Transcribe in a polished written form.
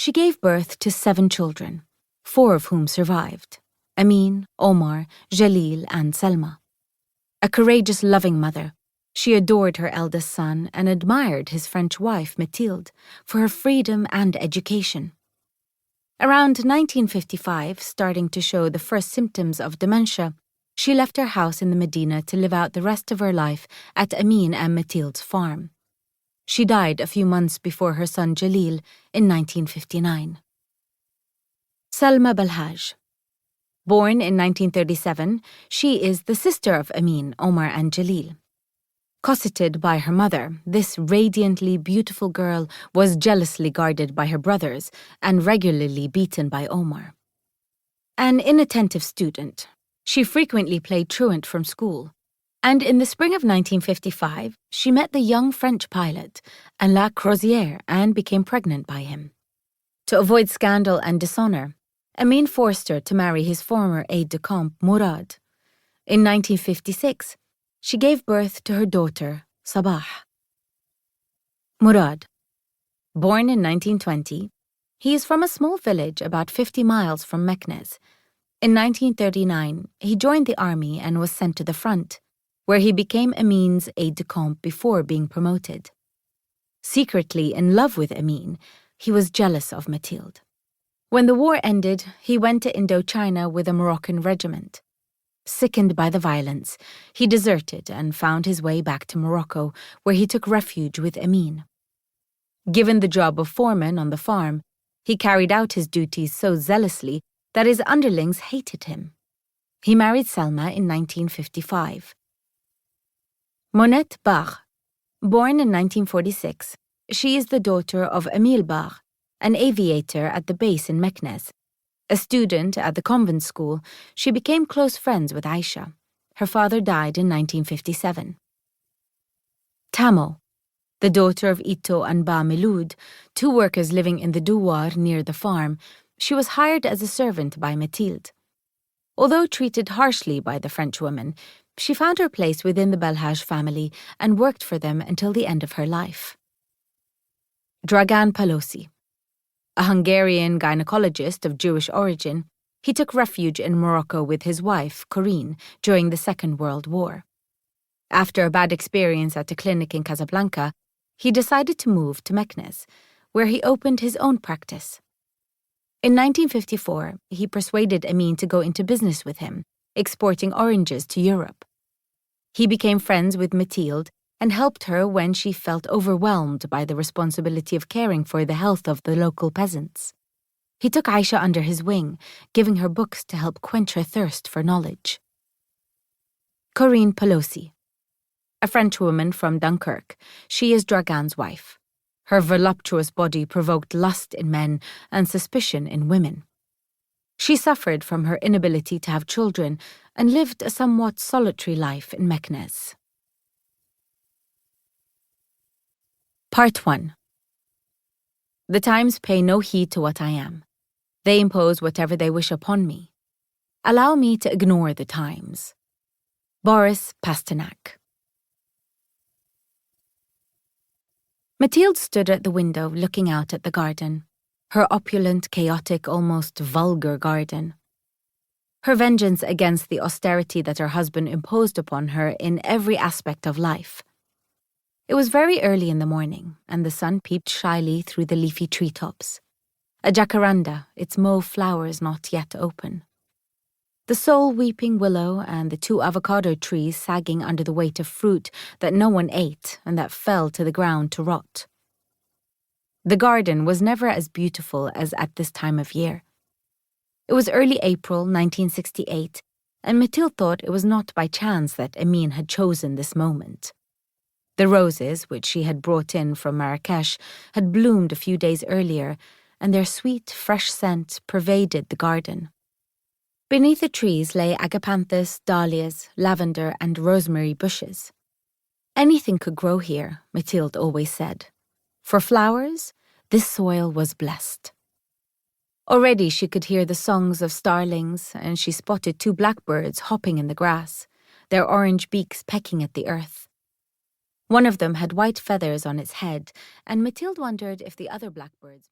She gave birth to 7 children, 4 of whom survived: Amin, Omar, Jalil, and Selma. A courageous, loving mother, she adored her eldest son and admired his French wife, Mathilde, for her freedom and education. Around 1955, starting to show the first symptoms of dementia, she left her house in the Medina to live out the rest of her life at Amin and Mathilde's farm. She died a few months before her son Jalil in 1959. Salma Balhaj. Born in 1937, she is the sister of Amin, Omar, and Jalil. Cosseted by her mother, this radiantly beautiful girl was jealously guarded by her brothers and regularly beaten by Omar. An inattentive student, she frequently played truant from school, and in the spring of 1955, she met the young French pilot, Alain Crozier, and became pregnant by him. To avoid scandal and dishonor, Amin forced her to marry his former aide-de-camp, Murad. In 1956, she gave birth to her daughter, Sabah. Murad. Born in 1920, he is from a small village about 50 miles from Meknes. In 1939, he joined the army and was sent to the front, where he became Amin's aide-de-camp before being promoted. Secretly in love with Amin, he was jealous of Mathilde. When the war ended, he went to Indochina with a Moroccan regiment. Sickened by the violence, he deserted and found his way back to Morocco, where he took refuge with Amin. Given the job of foreman on the farm, he carried out his duties so zealously that his underlings hated him. He married Selma in 1955. Monette Bar. Born in 1946, she is the daughter of Emile Bar, an aviator at the base in Meknes. A student at the convent school, she became close friends with Aisha. Her father died in 1957. Tamo. The daughter of Ito and Ba Miloud, 2 workers living in the douar near the farm, she was hired as a servant by Mathilde. Although treated harshly by the French women, she found her place within the Balhaj family and worked for them until the end of her life. Dragan Palosi. A Hungarian gynecologist of Jewish origin, he took refuge in Morocco with his wife, Corinne, during the Second World War. After a bad experience at a clinic in Casablanca, he decided to move to Meknes, where he opened his own practice. In 1954, he persuaded Amin to go into business with him, exporting oranges to Europe. He became friends with Mathilde and helped her when she felt overwhelmed by the responsibility of caring for the health of the local peasants. He took Aisha under his wing, giving her books to help quench her thirst for knowledge. Corinne Pelosi. A French woman from Dunkirk, she is Dragan's wife. Her voluptuous body provoked lust in men and suspicion in women. She suffered from her inability to have children and lived a somewhat solitary life in Meknes. Part 1. The times pay no heed to what I am. They impose whatever they wish upon me. Allow me to ignore the times. Boris Pasternak. Mathilde stood at the window looking out at the garden, her opulent, chaotic, almost vulgar garden. Her vengeance against the austerity that her husband imposed upon her in every aspect of life. It was very early in the morning, and the sun peeped shyly through the leafy treetops. A jacaranda, its mauve flowers not yet open. The soul-weeping willow and the 2 avocado trees sagging under the weight of fruit that no one ate and that fell to the ground to rot. The garden was never as beautiful as at this time of year. It was early April 1968, and Mathilde thought it was not by chance that Amin had chosen this moment. The roses, which she had brought in from Marrakesh, had bloomed a few days earlier, and their sweet, fresh scent pervaded the garden. Beneath the trees lay agapanthus, dahlias, lavender, and rosemary bushes. Anything could grow here, Mathilde always said. For flowers, this soil was blessed. Already she could hear the songs of starlings, and she spotted 2 blackbirds hopping in the grass, their orange beaks pecking at the earth. One of them had white feathers on its head, and Mathilde wondered if the other blackbirds